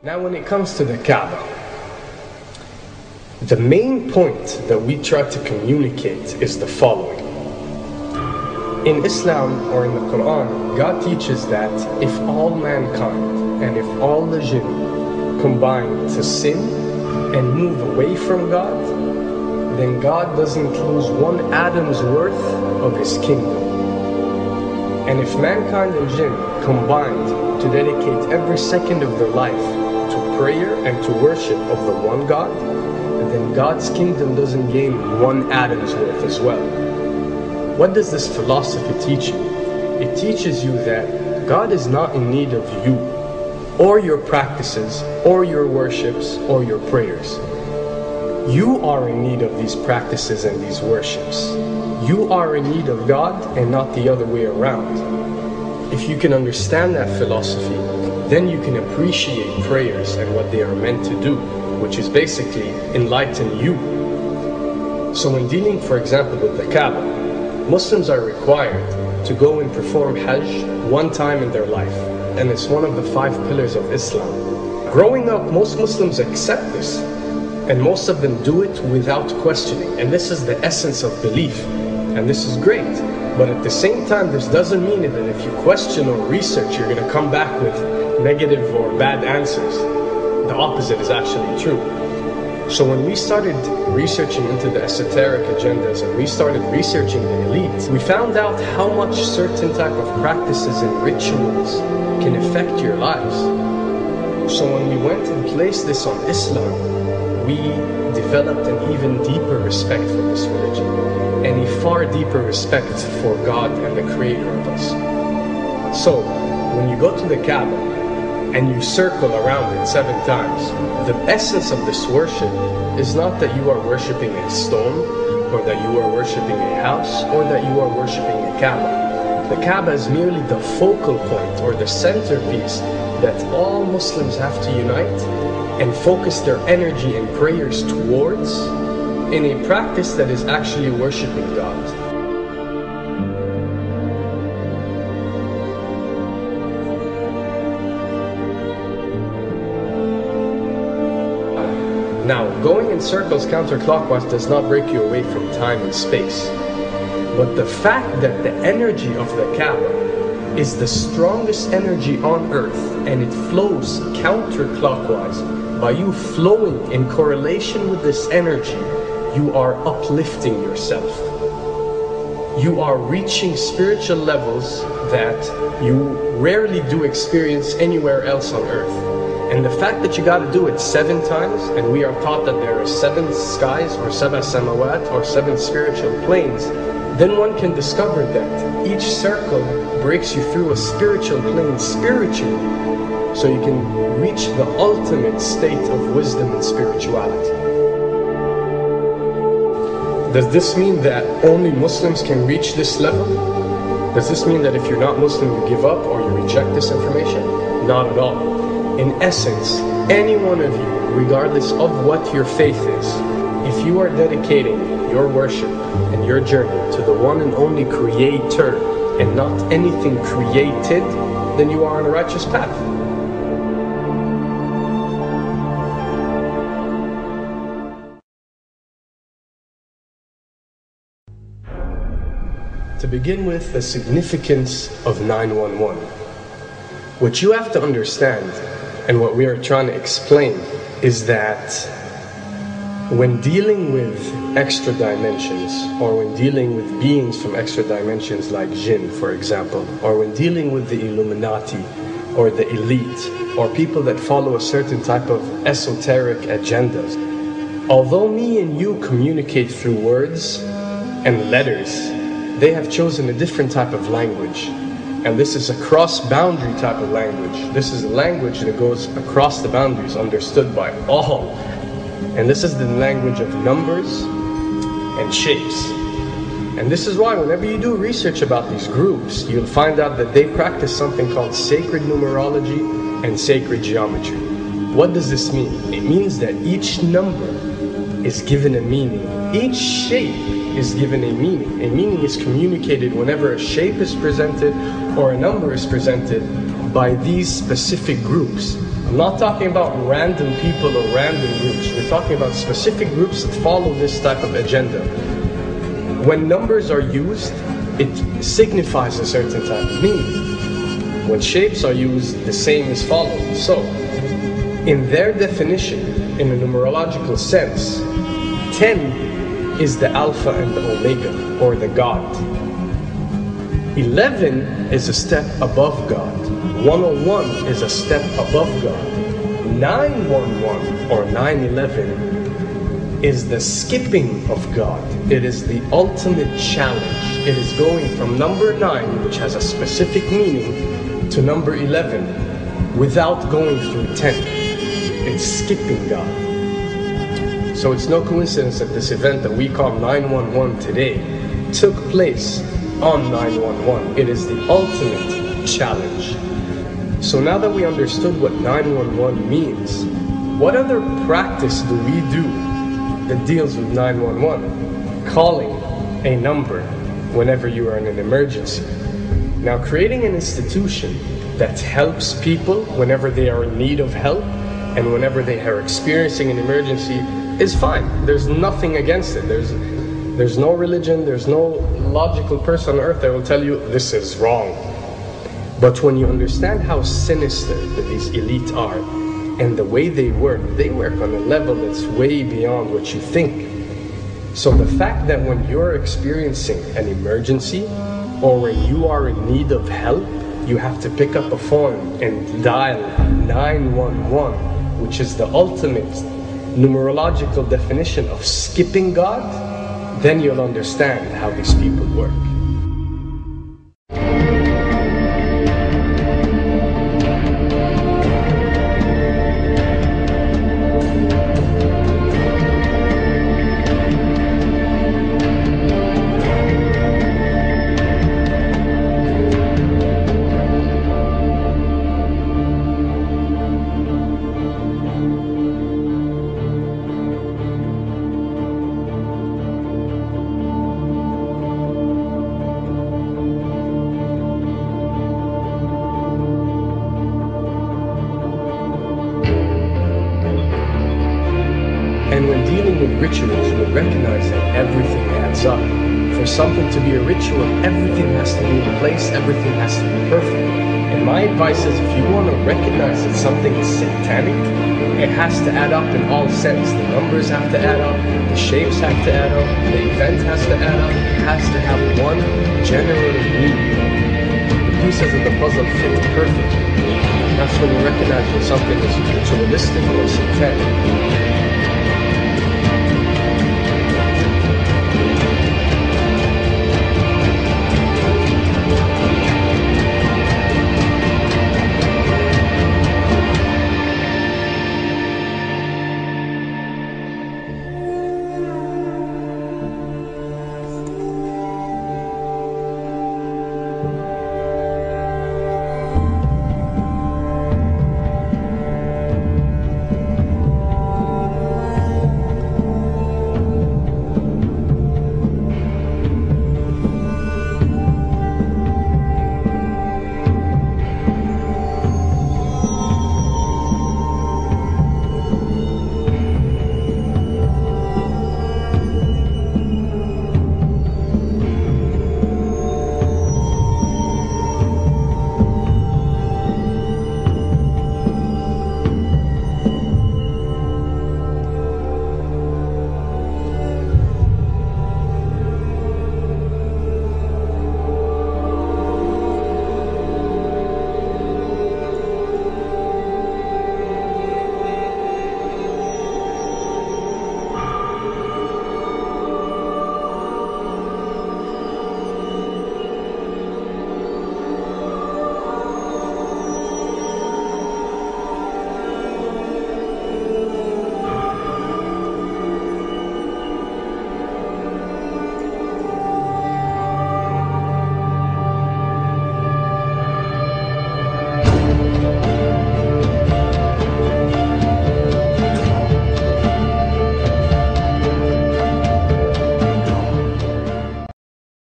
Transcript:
Now when it comes to the Kaaba, the main point that we try to communicate is the following. In Islam or in the Quran, God teaches that if all mankind and if all the jinn combine to sin and move away from God, then God doesn't lose one atom's worth of His kingdom. And if mankind and jinn combined to dedicate every second of their life to prayer and to worship of the one God, then God's kingdom doesn't gain one atom's worth as well. What does this philosophy teach you? It teaches you that God is not in need of you, or your practices, or your worships, or your prayers. You are in need of these practices and these worships. You are in need of God and not the other way around. If you can understand that philosophy, then you can appreciate prayers and what they are meant to do, which is basically enlighten you. So when dealing, for example, with the Kaaba, Muslims are required to go and perform Hajj one time in their life, and it's one of the 5 pillars of Islam. Growing up, most Muslims accept this, and most of them do it without questioning, and this is the essence of belief, and this is great. But at the same time, this doesn't mean that if you question or research, you're going to come back with negative or bad answers. The opposite is actually true. So when we started researching into the esoteric agendas and we started researching the elite, we found out how much certain type of practices and rituals can affect your lives. So when we went and placed this on Islam, we developed an even deeper respect for this religion and a far deeper respect for God and the Creator of us. So when you go to the Kaaba and you circle around it 7 times, the essence of this worship is not that you are worshipping a stone, or that you are worshipping a house, or that you are worshipping a Kaaba. The Kaaba is merely the focal point or the centerpiece that all Muslims have to unite and focus their energy and prayers towards in a practice that is actually worshipping God. Now, going in circles counterclockwise does not break you away from time and space. But the fact that the energy of the Kaaba is the strongest energy on earth and it flows counterclockwise, by you flowing in correlation with this energy, you are uplifting yourself. You are reaching spiritual levels that you rarely do experience anywhere else on earth. And the fact that you got to do it 7 times, and we are taught that there are 7 skies or 7 samawat or 7 spiritual planes, then one can discover that each circle breaks you through a spiritual plane spiritually, so you can reach the ultimate state of wisdom and spirituality. Does this mean that only Muslims can reach this level? Does this mean that if you're not Muslim you give up or you reject this information? Not at all. In essence, any one of you, regardless of what your faith is, if you are dedicating your worship and your journey to the one and only Creator and not anything created, then you are on a righteous path. To begin with, the significance of 911. What you have to understand, and what we are trying to explain, is that when dealing with extra dimensions, or when dealing with beings from extra dimensions like jinn, for example, or when dealing with the Illuminati, or the elite, or people that follow a certain type of esoteric agendas, although me and you communicate through words and letters, they have chosen a different type of language. And this is a cross-boundary type of language. This is a language that goes across the boundaries, understood by all. And this is the language of numbers and shapes. And this is why whenever you do research about these groups, you'll find out that they practice something called sacred numerology and sacred geometry. What does this mean? It means that each number is given a meaning. Each shape is given a meaning. A meaning is communicated whenever a shape is presented or a number is presented by these specific groups. I'm not talking about random people or random groups. We're talking about specific groups that follow this type of agenda. When numbers are used, it signifies a certain type of meaning. When shapes are used, the same is followed. So, in their definition, in a numerological sense, 10 is the Alpha and the Omega, or the God. 11 is a step above God. 101 is a step above God. 911 or 911 is the skipping of God. It is the ultimate challenge. It is going from number 9, which has a specific meaning, to number 11 without going through 10. It's skipping God. So it's no coincidence that this event that we call 911 today took place on 911. It is the ultimate challenge. So now that we understood what 911 means, what other practice do we do that deals with 911? Calling a number whenever you are in an emergency. Now, creating an institution that helps people whenever they are in need of help and whenever they are experiencing an emergency is fine. There's nothing against it. There's no religion, there's no logical person on earth that will tell you this is wrong. But when you understand how sinister that these elite are and the way they work on a level that's way beyond what you think. So the fact that when you're experiencing an emergency or when you are in need of help, you have to pick up a phone and dial 911, which is the ultimate numerological definition of skipping God, then you'll understand how these people work. And when dealing with rituals, we recognize that everything adds up. For something to be a ritual, everything has to be in place, everything has to be perfect. And my advice is, if you want to recognize that something is satanic, it has to add up in all sense. The numbers have to add up, the shapes have to add up, the event has to add up, it has to have one general meaning. The pieces of the puzzle fit perfectly. That's when you recognize when something is ritualistic or satanic.